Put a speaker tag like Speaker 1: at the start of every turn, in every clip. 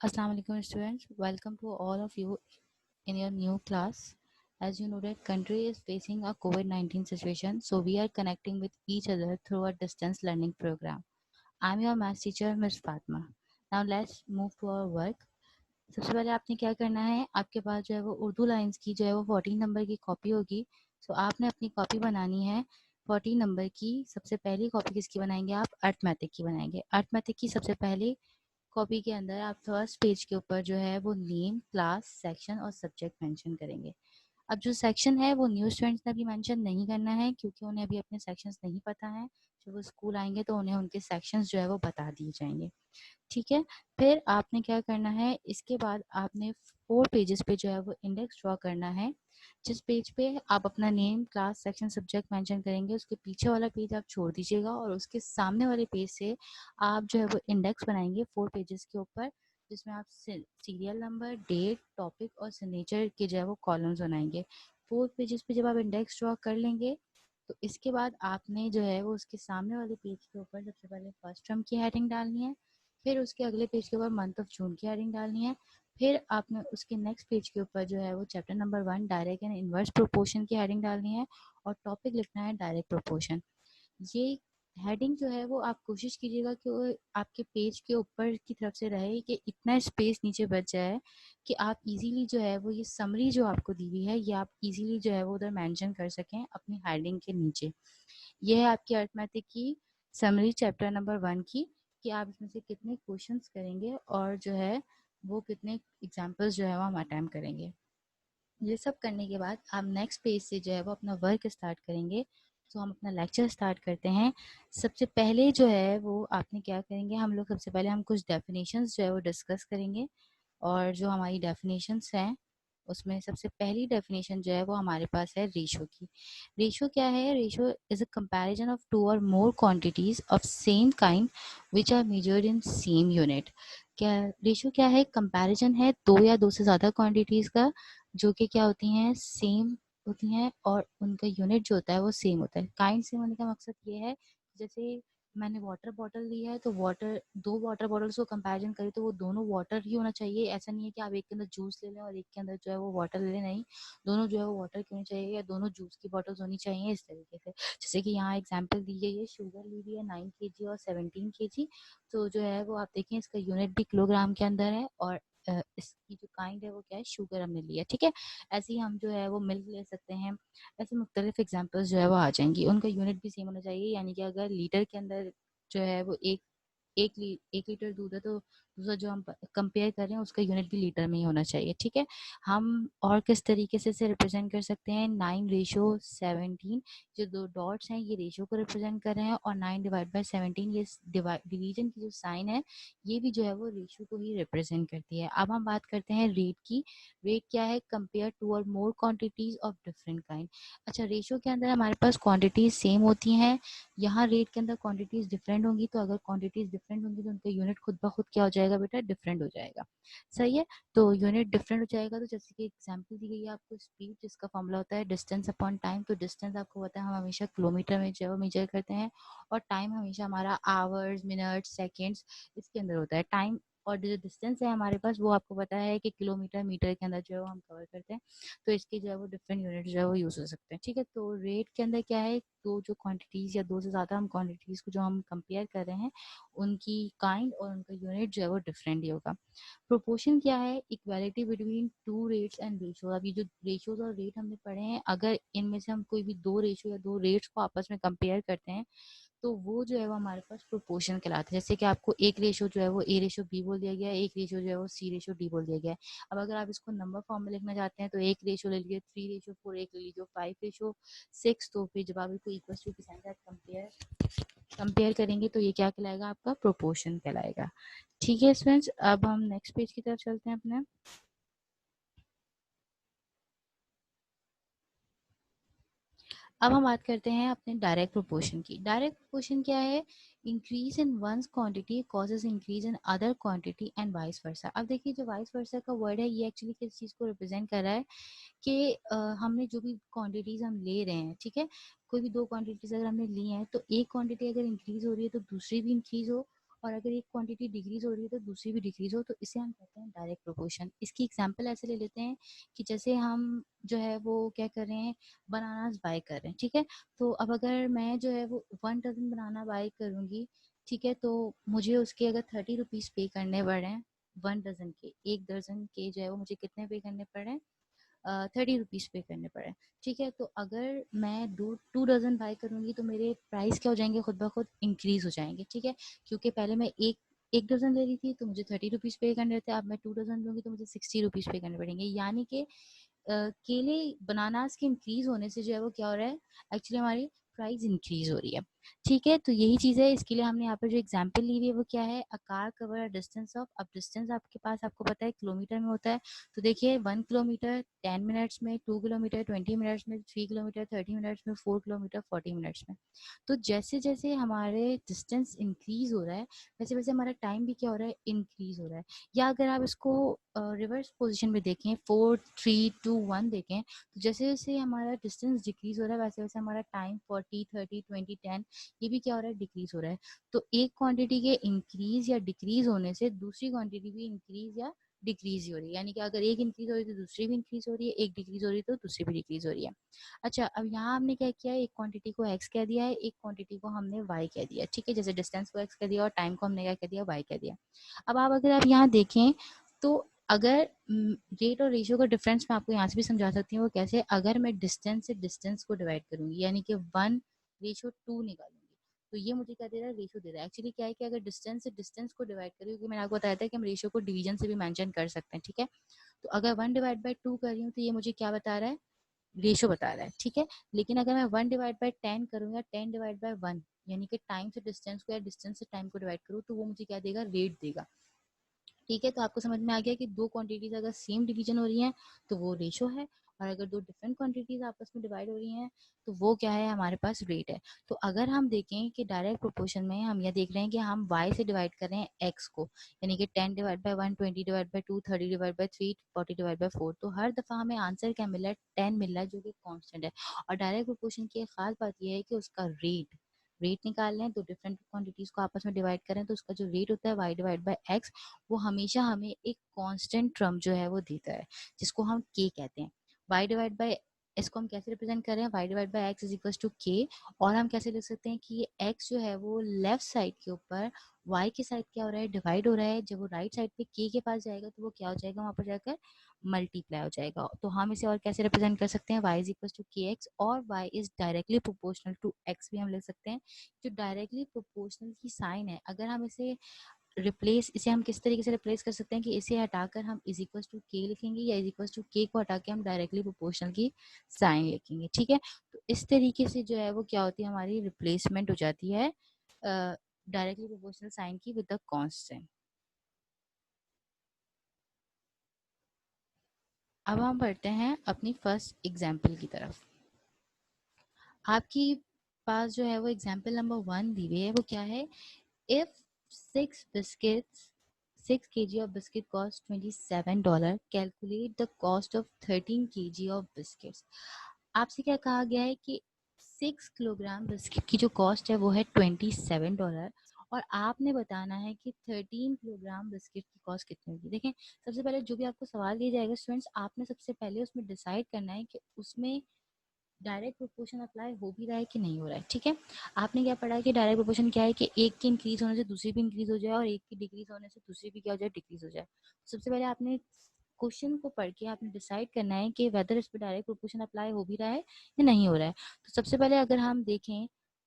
Speaker 1: Assalamu alaikum students, welcome to all of you in your new class. As you know that country is facing a COVID-19 situation, so we are connecting with each other through a distance learning program. I'm your math teacher Ms. Fatma. Now let's move to our work. सबसे पहले आपने क्या करना है, आपके पास जो है वो उर्दू लाइंस की जो है वो 14 नंबर की कॉपी होगी। सो आपने अपनी कॉपी बनानी है 14 नंबर की। सबसे पहली कॉपी किसकी बनाएंगे आप? अर्थमेटिक की बनाएंगे। अर्थमेटिक की सबसे पहली कॉपी के अंदर आप फर्स्ट पेज के ऊपर जो है वो नेम, क्लास, सेक्शन और सब्जेक्ट मेंशन करेंगे। अब जो सेक्शन है वो न्यू स्टूडेंट्स ने अभी मेंशन नहीं करना है, क्योंकि उन्हें अभी अपने सेक्शंस नहीं पता है। जब वो स्कूल आएंगे तो उन्हें उनके सेक्शंस जो है वो बता दिए जाएंगे। ठीक है। फिर आपने क्या करना है, इसके बाद आपने 4 पेजेस पे जो है वो इंडेक्स ड्रॉ करना है। जिस पेज पे आप अपना name, class, section, subject mention करेंगे, उसके पीछे वाला पेज आप छोड़ दीजिएगा और उसके सामने वाले पेज से आप जो है वो इंडेक्स बनाएंगे 4 पेजेस के ऊपर, जिसमें आप सीरियल नंबर, डेट, टॉपिक और सिग्नेचर के जो है वो कॉलम्स बनाएंगे। 4 पेजेस पे जब आप इंडेक्स ड्रॉ कर लेंगे तो इसके बाद आपने जो है वो उसके सामने वाले पेज के ऊपर सबसे पहले फर्स्ट टर्म की हेडिंग डालनी है। फिर उसके अगले पेज के ऊपर मंथ ऑफ जून की हेडिंग डालनी है। फिर आपने उसके नेक्स्ट पेज के ऊपर जो है वो chapter number 1 direct and inverse proportion की हेडिंग डालनी है और टॉपिक लिखना है डायरेक्ट प्रोपोर्शन। ये हेडिंग जो है वो आप कोशिश कीजिएगा कि वो आपके पेज के ऊपर की तरफ से रहे, कि इतना स्पेस नीचे बच जाए कि आप इजीली जो है वो ये समरी जो आपको दी हुई है ये आप इजीली जो है वो उधर मेंशन कर सकें अपनी हेडिंग के नीचे। ये है आपकी अरिथमेटिक की समरी चैप्टर नंबर 1 की, कि आप इसमें से कितने क्वेश्चंस करेंगे और जो है वो कितने एग्जाम्पल्स जो है वो हम अटेम्प्ट करेंगे। ये सब करने के बाद आप नेक्स्ट पेज से जो है वो अपना वर्क स्टार्ट करेंगे। तो हम अपना लेक्चर स्टार्ट करते हैं। सबसे पहले जो है वो आपने क्या करेंगे, हम लोग सबसे पहले हम कुछ डेफिनेशंस जो है वो डिस्कस करेंगे। और जो हमारी डेफिनेशंस हैं उसमें सबसे पहली डेफिनेशन जो है वो हमारे पास है रेशो की। रेशो क्या है? Ratio is a comparison of two or more quantities of same kind which are measured in same unit. क्या रेशो क्या है? कंपैरिजन है दो या दो से ज़्यादा क्वांटिटीज़ का, जो कि क्या होती हैं, सेम होती हैं और उनका यूनिट जो होता है वो सेम होता है। काइंड सेम होने का मकसद ये है, जैसे मैंने वाटर बॉटल लिया है तो वाटर, दो वाटर बॉटल्स को कंपैरिजन करें तो वो दोनों वाटर ही होना चाहिए। ऐसा नहीं है कि आप एक के अंदर जूस ले लें और एक के अंदर जो है वो वाटर ले लें, नहीं, दोनों जो है वो वाटर की होनी चाहिए या दोनों जूस की बॉटल्स होनी चाहिए, इस तरीके से। जैसे कि यहाँ एग्जांपल दी गई है, शुगर ली हुई है 9 kg और 17 kg। तो जो है वो आप देखें इसका यूनिट भी किलोग्राम के अंदर है और इसकी जो काइंड है वो क्या है, शुगर हमने लिया। ठीक है। ऐसे ही हम जो है वो मिल्क ले सकते हैं। ऐसे मुख्तलिफ एग्जांपल्स जो है वो आ जाएंगी, उनका यूनिट भी सेम होना चाहिए। यानी कि अगर लीटर के अंदर जो है वो एक लीटर दूध है तो दूसरा जो हम कंपेयर कर रहे हैं उसका यूनिट भी लीटर में ही होना चाहिए। ठीक है। हम और किस तरीके से इसे रिप्रेजेंट कर सकते हैं, 9:17, जो दो डॉट्स हैं ये रेशियो को रिप्रेजेंट कर रहे हैं और 9/17 ये डिवीजन की जो साइन है ये भी जो है वो रेशियो को ही रिप्रेजेंट करती है। अब हम बात करते हैं रेट की। रेट क्या है? Compare to or more quantities of different kind. अच्छा, रेशियो के अंदर हमारे पास क्वांटिटीज सेम होती हैं, यहाँ रेट के अंदर क्वांटिटीज डिफरेंट होंगी। तो अगर क्वांटिटीज डिफरेंट होंगी तो उनका यूनिट खुद ब खुद क्या हो जाएगा बेटा? डिफरेंट हो जाएगा। सही है। तो यूनिट डिफरेंट हो जाएगा, तो जैसे कि एग्जांपल दी गई है आपको स्पीड, जिसका फॉर्मूला होता है डिस्टेंस अपॉन टाइम। तो डिस्टेंस आपको पता है हम हमेशा किलोमीटर में जो है वो मेजर करते हैं और टाइम हमेशा हमारा आवर्स, मिनट्स, सेकेंड्स इसके अंदर होता है। टाइम और जो डिस्टेंस है हमारे पास वो आपको पता है कि किलोमीटर, मीटर के अंदर जो है वो हम कवर करते हैं। तो इसके जो है वो डिफरेंट यूनिट जो है वो यूज हो सकते हैं। ठीक है। तो रेट के अंदर क्या है, दो जो क्वांटिटीज या दो से ज़्यादा हम क्वांटिटीज को जो हम कंपेयर कर रहे हैं उनकी काइंड और उनका यूनिट जो है वो डिफरेंट ही होगा। प्रोपोर्शन क्या है? Equality between two rates and ratio. अब ये जो रेशियोज और रेट हमने पढ़े हैं, अगर इनमें से हम कोई भी दो रेशियो या दो रेट्स को आपस में कंपेयर करते हैं तो वो जो है वो हमारे पास प्रोपोर्शन कहलाता है। जैसे कि आपको एक रेशियो जो है वो ए रेशियो बी बोल दिया गया है, एक रेशियो जो है वो सी रेशियो डी बोल दिया गया है। अब अगर आप इसको नंबर फॉर्म में लिखना चाहते हैं तो एक रेशियो ले लीजिए 3:4, एक ले लीजिए 5:6। तो फिर जब आप इसको इक्वल टू के साथ कंपेयर करेंगे तो ये क्या कहलाएगा? आपका प्रोपोर्शन कहलाएगा। ठीक है स्टूडेंट्स, अब हम नेक्स्ट पेज की तरफ चलते हैं अपने। अब हम बात करते हैं अपने डायरेक्ट प्रोपोर्शन की। डायरेक्ट प्रोपोर्शन क्या है? Increase in one's quantity causes increase in other quantity and vice versa. अब देखिए जो वाइस वर्सा का वर्ड है ये एक्चुअली किस चीज़ को रिप्रेजेंट कर रहा है, कि हमने जो भी क्वांटिटीज हम ले रहे हैं, ठीक है, कोई भी दो क्वांटिटीज अगर हमने ली हैं तो एक क्वांटिटी अगर इंक्रीज हो रही है तो दूसरी भी इंक्रीज हो, और अगर एक क्वांटिटी डिक्रीज हो रही है तो दूसरी भी डिक्रीज हो, तो इसे हम कहते हैं डायरेक्ट प्रोपोर्शन। इसकी एग्जांपल ऐसे ले लेते हैं कि जैसे हम जो है वो क्या कर रहे हैं, बनानास बाय कर रहे हैं, ठीक है। तो अब अगर मैं जो है वो 1 डजन बनाना बाय करूंगी, ठीक है, तो मुझे उसके अगर 30 रुपीज पे करने पड़ रहे हैं 1 डजन के, 1 दर्जन के जो है वो मुझे कितने पे करने पड़ रहे हैं, 30 रुपीज पे करने पड़े, ठीक है। तो अगर मैं 2 डजन बाय करूंगी तो मेरे प्राइस क्या हो जाएंगे, खुद ब खुद इंक्रीज हो जाएंगे, ठीक है। क्योंकि पहले मैं एक एक डजन ले रही थी तो मुझे 30 रुपीज पे करने थे, अब मैं 2 डजन लूंगी तो मुझे 60 रुपीज पे करने पड़ेंगे। यानी कि केले बनानास के इंक्रीज होने से जो है वो क्या हो रहा है, एक्चुअली हमारी प्राइस इंक्रीज हो रही है, ठीक है। तो यही चीज़ है, इसके लिए हमने यहाँ पर जो एग्जांपल ली हुई है वो क्या है, a car cover a distance of, अब डिस्टेंस आपके पास आपको पता है किलोमीटर में होता है, तो देखिए 1 किलोमीटर 10 मिनट्स में, 2 किलोमीटर 20 मिनट्स में, 3 किलोमीटर 30 मिनट्स में, 4 किलोमीटर 40 मिनट्स में। तो जैसे जैसे हमारे डिस्टेंस इंक्रीज हो रहा है वैसे वैसे हमारा टाइम भी क्या हो रहा है, इंक्रीज हो रहा है। या अगर आप इसको रिवर्स पोजीशन में देखें, 4 3 2 1 देखें, तो जैसे जैसे हमारा डिस्टेंस डिक्रीज हो रहा है वैसे वैसे हमारा टाइम 40 30 20 10 ये भी क्या हो रहा है, डिक्रीज हो रहा है। तो एक क्वांटिटी के इंक्रीज या डिक्रीज होने से दूसरी क्वांटिटी भी इंक्रीज या डिक्रीज ही हो रही है। यानी कि अगर एक इंक्रीज हो रही है तो दूसरी भी इंक्रीज हो रही है, एक डिक्रीज हो रही है तो दूसरी भी डिक्रीज हो रही है। अच्छा, अब यहाँ हमने क्या किया है, एक क्वांटिटी को एक्स कह दिया है, एक क्वांटिटी को हमने वाई कह दिया, ठीक है। जैसे डिस्टेंस को एक्स कह दिया और टाइम को हमने क्या कह दिया, वाई कह दिया। अब आप अगर आप यहाँ देखें तो अगर रेट और रेशियो का डिफरेंस मैं आपको यहाँ से भी समझा सकती हूँ, वो कैसे, अगर मैं डिस्टेंस से डिस्टेंस को डिवाइड करूंगी यानी कि 1:2 निकालूंगी, तो ये मुझे क्या दे रहा है, रेशियो दे रहा है। एक्चुअली क्या है कि अगर डिस्टेंस से डिस्टेंस को डिवाइड करें, क्योंकि मैंने आपको बताया था कि हम रेशियो को डिवीजन से भी मेंशन कर सकते हैं, ठीक है। तो अगर 1/2 कर रही हूँ तो ये मुझे क्या बता रहा है, रेशो बता रहा है, ठीक है। लेकिन अगर मैं 1/10 करूँ या 10/1 यानी कि टाइम से डिस्टेंस को या डिस्टेंस से टाइम को डिवाइड करूँ, तो वो मुझे क्या देगा, रेट देगा, ठीक है। तो आपको समझ में आ गया कि दो क्वांटिटीज अगर सेम डिवीजन हो रही हैं तो वो रेशो है, और अगर दो डिफरेंट क्वांटिटीज आपस में डिवाइड हो रही हैं तो वो क्या है, हमारे पास रेट है। तो अगर हम देखें कि डायरेक्ट प्रोपोर्शन में हम ये देख रहे हैं कि हम y से डिवाइड कर रहे हैं x को, यानी कि 10/1 20/2 30/3 40/4, तो हर दफा हमें आंसर क्या मिला है, 10 मिल रहा है, जो कि कांस्टेंट है। और डायरेक्ट प्रोपोर्शन की एक खास बात यह है कि उसका रेट रेट निकाल लें, तो डिफरेंट क्वांटिटीज को आपस में डिवाइड करें तो उसका जो रेट होता है y/x, वो हमेशा हमें एक कांस्टेंट टर्म जो है वो देता है, जिसको हम k कहते हैं। y डिवाइड बाय, इसको हम कैसे रिप्रेजेंट कर रहे हैं, y divide by x is equal to k। और हम कैसे लिख सकते हैं कि ये x जो है वो लेफ्ट साइड के ऊपर y के साइड क्या हो रहा है, डिवाइड हो रहा है। जब वो राइट साइड पे k के पास जाएगा तो वो क्या हो जाएगा, वहां पर जाकर मल्टीप्लाई हो जाएगा। तो हम इसे और कैसे रिप्रेजेंट कर सकते हैं, y is equal to k x, और y is directly proportional to x भी हम लिख सकते हैं। जो डायरेक्टली प्रोपोर्शनल की साइन है, अगर हम इसे रिप्लेस, इसे हम किस तरीके से रिप्लेस कर सकते हैं कि इसे हटाकर हम इज इक्वल टू के लिखेंगे, या इज इक्वल टू के को हटा के हम डायरेक्टली प्रोपोर्शनल की साइन लिखेंगे, ठीक है। तो इस तरीके से जो है वो क्या होती है, हमारी रिप्लेसमेंट हो जाती है डायरेक्टली प्रोपोर्शनल साइन की विद द कांस्टेंट। अब हम बढ़ते हैं अपनी फर्स्ट एग्जाम्पल की तरफ। आपकी पास जो है वो एग्जाम्पल नंबर 1 दी हुई है, वो क्या है, if 6 biscuits 6 kg of biscuit cost $27, calculate the cost of 13 kg of biscuits। आपसे क्या कहा गया है कि 6 किलोग्राम बिस्किट की जो कॉस्ट है वो है $27, और आपने बताना है कि 13 किलोग्राम बिस्किट की कॉस्ट कितनी होगी। देखें, सबसे पहले जो भी आपको सवाल दिया जाएगा स्टूडेंट्स, आपने सबसे पहले उसमें डिसाइड करना है कि उसमें डायरेक्ट प्रोपोर्शन अप्लाई हो भी रहा है कि नहीं हो रहा है, ठीक है। आपने क्या पढ़ा है कि डायरेक्ट प्रोपोर्शन क्या है कि एक की इंक्रीज होने से दूसरी भी इंक्रीज हो जाए, और एक की डिक्रीज होने से दूसरी भी क्या हो जाए, डिक्रीज हो जाए। सबसे पहले आपने क्वेश्चन को पढ़ के आपने डिसाइड करना है कि वेदर इस पर डायरेक्ट प्रोपोर्शन अप्लाई हो भी रहा है या नहीं हो रहा है। तो सबसे पहले अगर हम देखें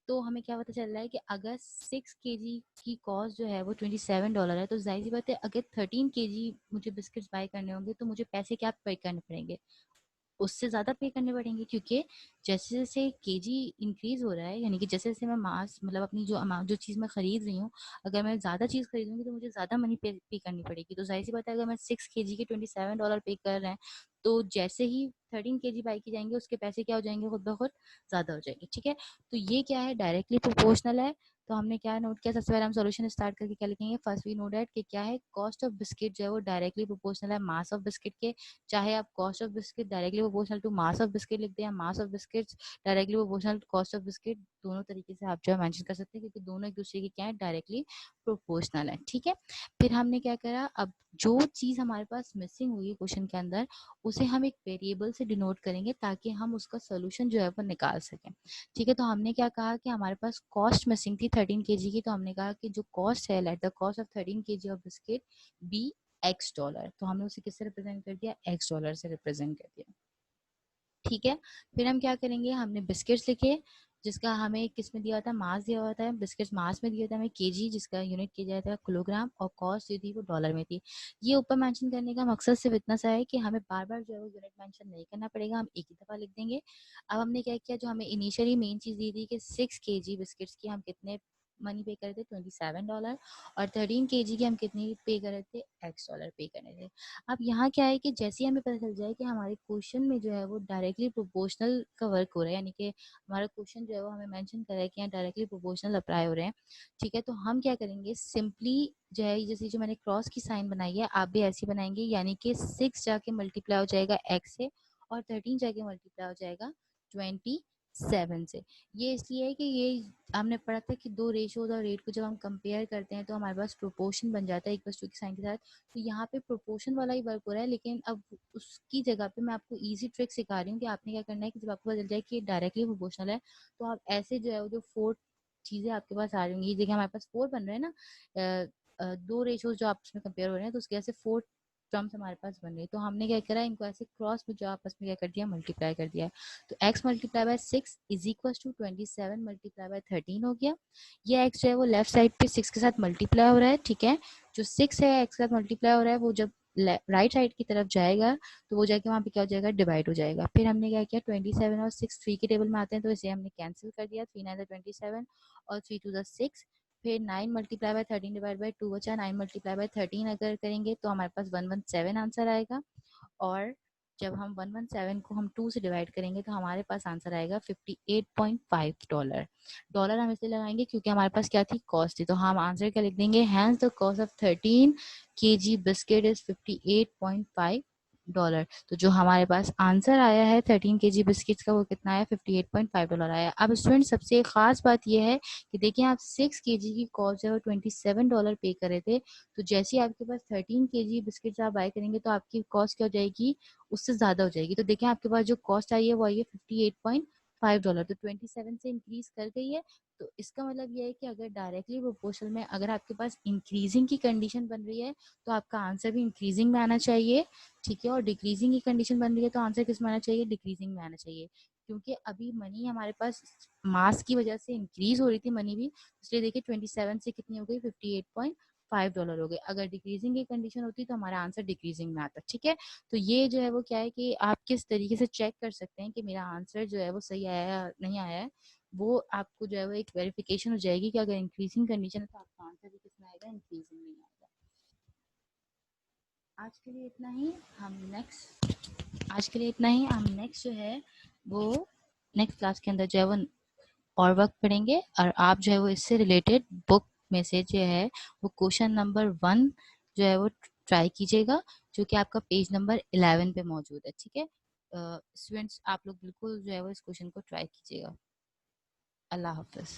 Speaker 1: तो हमें क्या पता चल रहा है कि अगर 6 kg की कॉस्ट जो है वो $27 है, तो जाहिर सी बात है अगर 13 kg मुझे बिस्किट्स बाय करने होंगे तो मुझे पैसे क्या पे करने पड़ेंगे, उससे ज़्यादा पे करने पड़ेंगे। क्योंकि जैसे जैसे केजी इंक्रीज हो रहा है, यानी कि जैसे जैसे मैं मास मतलब अपनी जो अमाउंट जो चीज़ मैं खरीद रही हूँ, अगर मैं ज़्यादा चीज़ खरीदूंगी तो मुझे ज़्यादा मनी पे करनी पड़ेगी। तो जाहिर सी बात है अगर मैं 6 kg के $27 पे कर रहे हैं, तो जैसे ही 13 kg बाई की जाएंगे उसके पैसे क्या हो जाएंगे, खुद ब खुद ज़्यादा हो जाएंगे, ठीक है। तो ये क्या है, डायरेक्टली प्रोपोर्शनल है। तो हमने क्या नोट किया, सबसे पहले हम सॉल्यूशन स्टार्ट करके क्या लिखेंगे, फर्स्ट वी नोट दैट कि क्या है, कॉस्ट ऑफ बिस्किट जो है वो डायरेक्टली प्रोपोर्शनल है मास ऑफ बिस्किट के। चाहे आप cost of biscuit directly proportional to mass of biscuit लिख दें, या mass of biscuit directly proportional to cost of biscuit, दोनों तरीके से आप जो है मेंशन कर सकते हैं, क्योंकि दोनों एक दूसरे के क्या है, डायरेक्टली प्रोपोर्शनल है। ठीक है, फिर हमने क्या करा, अब जो चीज़ हमारे पास मिसिंग हुई है क्वेश्चन के अंदर, उसे हम एक वेरिएबल से डिनोट करेंगे ताकि हम उसका सोल्यूशन जो है वो निकाल सकें। ठीक है, तो हमने क्या कहा कि हमारे पास कॉस्ट मिसिंग थी 13 kg की, तो हमने कहा कि जो कॉस्ट है, let the cost of 13 kg of biscuit be $X। तो हमने उसे किससे रिप्रेजेंट कर दिया, $X से रिप्रेजेंट कर दिया। ठीक है, फिर हम क्या करेंगे, हमने बिस्किट्स लिखे जिसका हमें किस में दिया होता है, मास दिया होता है, बिस्किट्स मास में दिया होता है हमें केजी, जिसका यूनिट किया जाता है किलोग्राम, और कॉस्ट जो थी वो डॉलर में थी। ये ऊपर मेंशन करने का मकसद सिर्फ इतना सा है कि हमें बार बार जो है वो यूनिट मेंशन नहीं करना पड़ेगा, हम एक ही दफा लिख देंगे। अब हमने क्या किया, जो हमें इनिशियली मेन चीज दी थी कि 6 kg बिस्किट्स की हम कितने मनी पे करे थे, $27, और 13 kg की हम कितनी पे करे थे, $X पे करे थे। अब यहाँ क्या है कि जैसे ही हमें पता चल जाए कि हमारे क्वेश्चन में जो है वो डायरेक्टली प्रोपोर्शनल का वर्क हो रहा है, यानी कि हमारा क्वेश्चन जो है वो हमें मेंशन कर रहा है कि यहाँ डायरेक्टली प्रोपोर्शनल अप्लाई हो रहे हैं। ठीक है, तो हम क्या करेंगे, सिंपली जो है जैसे जो मैंने क्रॉस की साइन बनाई है, आप भी ऐसी बनाएंगे, यानी कि 6 जाके मल्टीप्लाई हो जाएगा x से, और 13 जाके मल्टीप्लाई हो जाएगा 27 से। ये इसलिए है कि ये हमने पढ़ा था कि दो रेशियोज और रेट को जब हम कंपेयर करते हैं तो हमारे पास प्रोपोर्शन बन जाता है इक्वल टू की साइन के साथ। तो यहाँ पे प्रोपोर्शन वाला ही वर्क हो रहा है, लेकिन अब उसकी जगह पे मैं आपको इजी ट्रिक सिखा रही हूँ कि आपने क्या करना है कि जब आपको पता चल जाए कि ये डायरेक्टली प्रोपोर्शनल है, तो आप ऐसे जो है वो जो फोर चीजें आपके पास आ रही होंगी, देखिए हमारे पास फोर बन रहे हैं ना, दो रेशियोज जो आपस में कंपेयर हो रहे हैं, तो उसकी वजह से फोर टर्म्स हमारे पास बन रही है। तो हमने क्या करा, इनको ऐसे क्रॉस में जो आपस में क्या कर दिया, मल्टीप्लाई कर दिया है। तो x multiply by 6 is equal to 27 multiply by 13 हो गया। ये x जो है वो लेफ्ट साइड पे 6 के साथ मल्टीप्लाई हो रहा है। ठीक है, जो 6 है x के साथ मल्टीप्लाई हो रहा है, वो जब राइट साइड की तरफ जाएगा तो वो जाके वहाँ पे क्या हो जाएगा, डिवाइड हो जाएगा। फिर हमने क्या किया, 27 और 6 3 के टेबल में आते हैं, तो इसे हमने कैंसिल कर दिया, 3 9 27 और 3 2 6। फिर 9 मल्टीप्लाई बाय 13 डिवाइड बाय 2 बचा, 9 मल्टीप्लाई बाय 13 अगर करेंगे तो हमारे पास 117 आंसर आएगा। और जब हम 117 को हम 2 से डिवाइड करेंगे तो हमारे पास आंसर आएगा $58.5। डॉलर हम इसलिए लगाएंगे क्योंकि हमारे पास क्या थी, कॉस्ट थी, तो हम आंसर क्या लिख देंगे, hence the cost of 13 kg biscuit is $58.5। तो जो हमारे पास आंसर आया है 13 kg बिस्किट्स का, वो कितना आया, $58.5 आया। अब स्टूडेंट सबसे खास बात यह है कि देखिए आप 6 kg की कॉस्ट है वो $27 पे करे थे, तो जैसे ही आपके पास 13 kg बिस्किट्स आप बाय करेंगे तो आपकी कॉस्ट क्या हो जाएगी, उससे ज्यादा हो जाएगी। तो देखिए आपके पास जो कॉस्ट आई है वो आई है $58.5, तो 27 से इंक्रीज कर गई है। तो इसका मतलब ये है कि अगर डायरेक्टली प्रोपोर्शनल में अगर आपके पास इंक्रीजिंग की कंडीशन बन रही है तो आपका आंसर भी इंक्रीजिंग में आना चाहिए। ठीक है, और डिक्रीजिंग की कंडीशन बन रही है तो आंसर किस में आना चाहिए, डिक्रीजिंग में आना चाहिए। क्योंकि अभी मनी हमारे पास मास की वजह से इंक्रीज हो रही थी मनी भी, इसलिए देखिए 27 से कितनी हो गई, $58.5 हो गए। अगर डिक्रीजिंग की कंडीशन होती तो हमारा आंसर डिक्रीजिंग में आता। ठीक है, तो ये जो है वो क्या है कि आप किस तरीके से चेक कर सकते हैं कि मेरा आंसर जो है वो सही आया है या नहीं आया है, वो आपको जो है वो एक वेरिफिकेशन हो जाएगी कि अगर इंक्रीजिंग कंडीशन है तो आपका आंसर भी कितना आएगा, इंक्रीजिंग में आएगा। आज के लिए इतना ही। आज के लिए इतना ही, हम नेक्स्ट जो है वो नेक्स्ट क्लास के अंदर जो है वो और वर्क पढ़ेंगे, और आप जो है वो इससे रिलेटेड बुक में से जो है वो क्वेश्चन नंबर 1 जो है वो ट्राई कीजिएगा, जो कि आपका पेज नंबर 11 पे मौजूद है। ठीक है, स्टूडेंट्स आप लोग बिल्कुल जो है वो इस क्वेश्चन को ट्राई कीजिएगा। अल्लाह हाफिज।